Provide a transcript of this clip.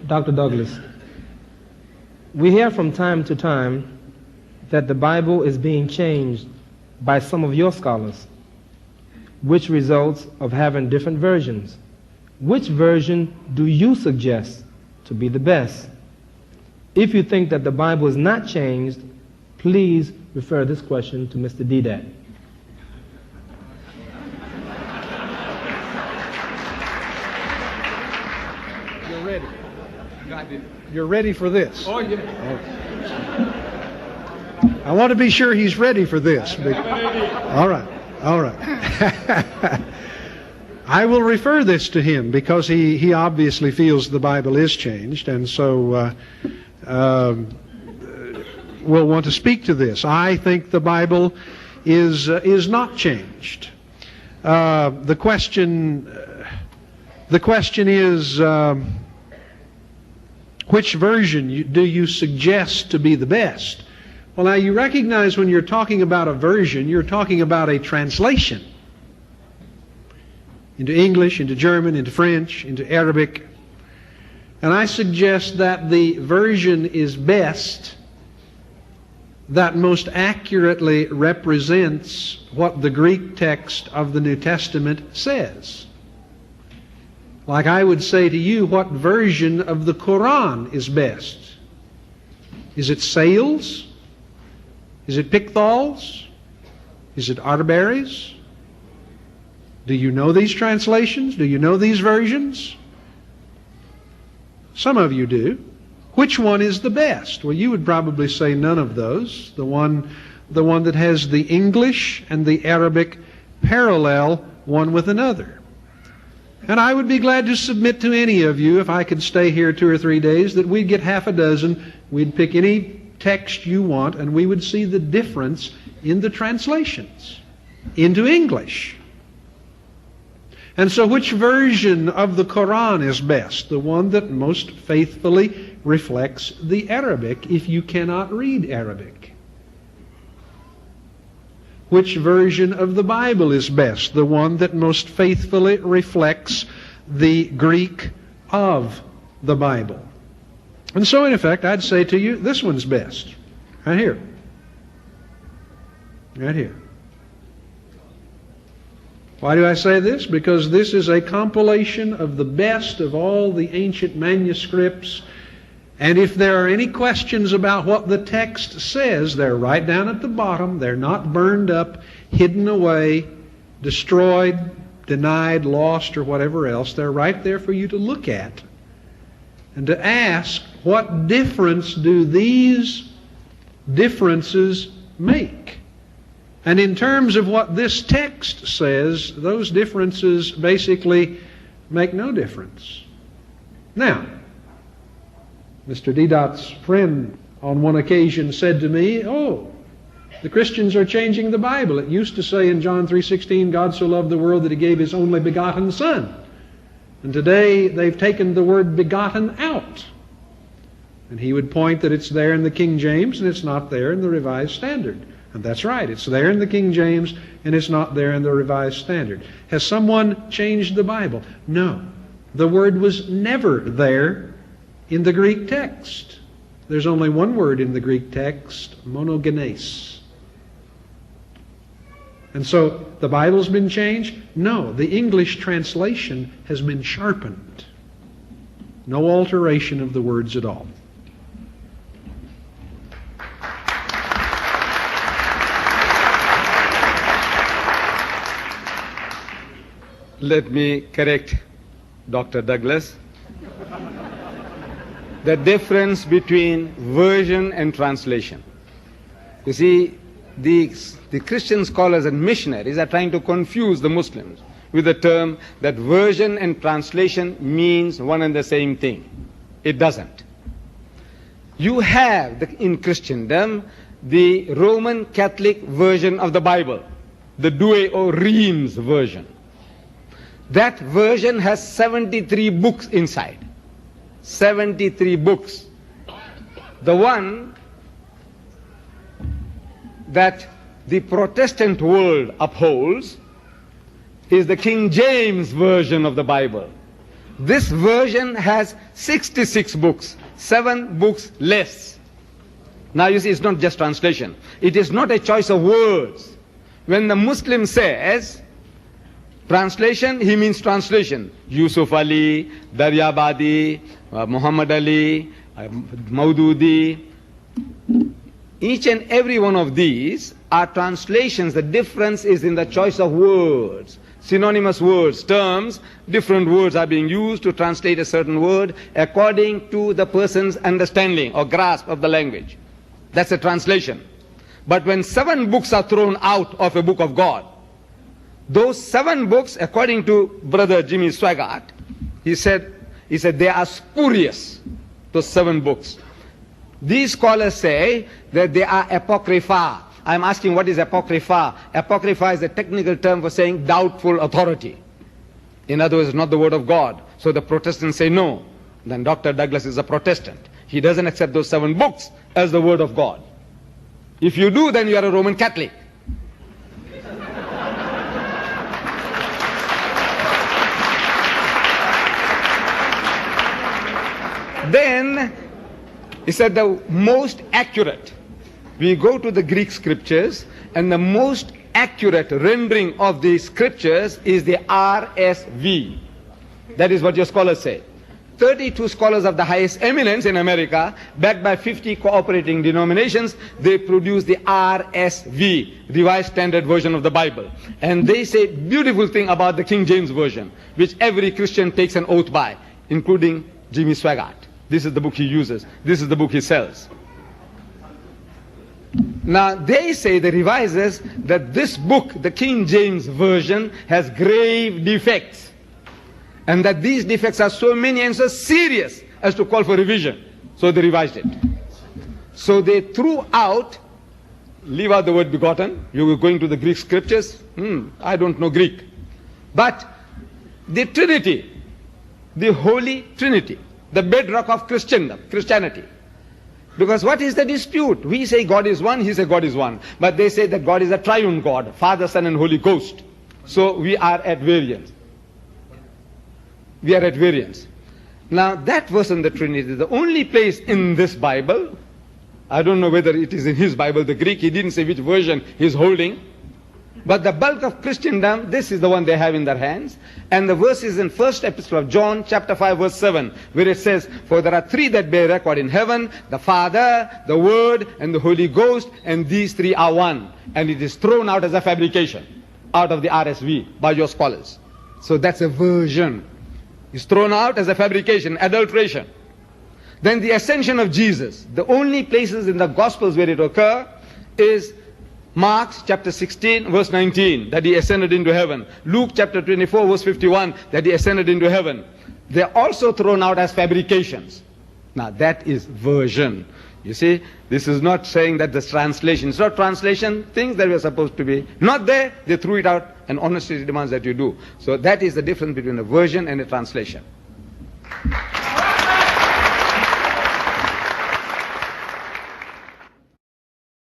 Dr. Douglas, we hear from time to time that the Bible is being changed by some of your scholars, which results of having different versions. Which version do you suggest to be the best? If you think that the Bible is not changed, please refer this question to Mr. Deedat. You're ready. You're ready for this. Oh, yeah. Okay. I want to be sure he's ready for this. All right. All right. I will refer this to him because he obviously feels the Bible is changed, and so will want to speak to this. I think the Bible is not changed. The question is, which version do you suggest to be the best? Well, now you recognize when you're talking about a version, you're talking about a translation into English, into German, into French, into Arabic. And I suggest that the version is best that most accurately represents what the Greek text of the New Testament says. Like I would say to you, what version of the Quran is best? Is it Sales? Is it Pickthall's? Is it Artaberry's? Do you know these translations? Do you know these versions? Some of you do. Which one is the best? Well, you would probably say none of those. The one that has the English and the Arabic parallel one with another. And I would be glad to submit to any of you, if I could stay here 2 or 3 days, that we'd get half a dozen. We'd pick any text you want, and we would see the difference in the translations into English. And so which version of the Quran is best? The one that most faithfully reflects the Arabic, if you cannot read Arabic. Which version of the Bible is best? The one that most faithfully reflects the Greek of the Bible. And so, in effect, I'd say to you, this one's best. Right here. Right here. Why do I say this? Because this is a compilation of the best of all the ancient manuscripts. And if there are any questions about what the text says, they're right down at the bottom. They're not burned up, hidden away, destroyed, denied, lost, or whatever else. They're right there for you to look at and to ask, what difference do these differences make? And in terms of what this text says, those differences basically make no difference. Now, Mr. Deedat's friend on one occasion said to me, "Oh, the Christians are changing the Bible. It used to say in John 3:16, God so loved the world that He gave His only begotten Son. And today they've taken the word begotten out." And he would point that it's there in the King James and it's not there in the Revised Standard. And that's right, it's there in the King James and it's not there in the Revised Standard. Has someone changed the Bible? No. The word was never there in the Greek text. There's only one word in the Greek text, monogenes. And so the Bible's been changed? No, the English translation has been sharpened. No alteration of the words at all. Let me correct Dr. Douglas. The difference between version and translation. You see, the Christian scholars and missionaries are trying to confuse the Muslims with the term that version and translation means one and the same thing. It doesn't. You have, in Christendom, the Roman Catholic version of the Bible, the Douay or Reims version. That version has 73 books inside. 73 books. The one that the Protestant world upholds is the King James Version of the Bible. This version has 66 books, 7 books less. Now you see, it's not just translation. It is not a choice of words. When the Muslim says translation, he means translation. Yusuf Ali, Daryabadi, Muhammad Ali, Maududi. Each and every one of these are translations. The difference is in the choice of words. Synonymous words, terms, different words are being used to translate a certain word according to the person's understanding or grasp of the language. That's a translation. But when 7 books are thrown out of a book of God, those 7 books, according to Brother Jimmy Swaggart, he said they are spurious, those 7 books. These scholars say that they are apocrypha. I'm asking, what is apocrypha? Apocrypha is a technical term for saying doubtful authority. In other words, not the word of God. So the Protestants say no. Then Dr. Douglas is a Protestant. He doesn't accept those 7 books as the word of God. If you do, then you are a Roman Catholic. Then he said the most accurate. We go to the Greek scriptures, and the most accurate rendering of the scriptures is the RSV. That is what your scholars say. 32 scholars of the highest eminence in America, backed by 50 cooperating denominations, they produce the RSV, Revised Standard Version of the Bible. And they say beautiful thing about the King James Version, which every Christian takes an oath by, including Jimmy Swaggart. This is the book he uses. This is the book he sells. Now they say, the revisers, that this book, the King James Version, has grave defects. And that these defects are so many and so serious as to call for revision. So they revised it. So they threw out, leave out the word begotten. You were going to the Greek scriptures. I don't know Greek. But the Trinity, the Holy Trinity, the bedrock of Christianity. Because what is the dispute? We say God is one, he says God is one. But they say that God is a triune God, Father, Son and Holy Ghost. So we are at variance. We are at variance. Now that verse on the Trinity, the only place in this Bible, I don't know whether it is in his Bible, the Greek, he didn't say which version he's holding. But the bulk of Christendom, this is the one they have in their hands. And the verse is in first epistle of John, chapter 5, verse 7, where it says, for there are 3 that bear record in heaven, the Father, the Word, and the Holy Ghost, and these 3 are one. And it is thrown out as a fabrication, out of the RSV, by your scholars. So that's a version. It's thrown out as a fabrication, adulteration. Then the ascension of Jesus. The only places in the Gospels where it occurs is Mark chapter 16 verse 19, that he ascended into heaven. Luke chapter 24 verse 51, that he ascended into heaven. They're also thrown out as fabrications. Now that is version. You see, this is not saying that this translation, it's not translation, things that were supposed to be not there, they threw it out, and honesty demands that you do. So that is the difference between a version and a translation.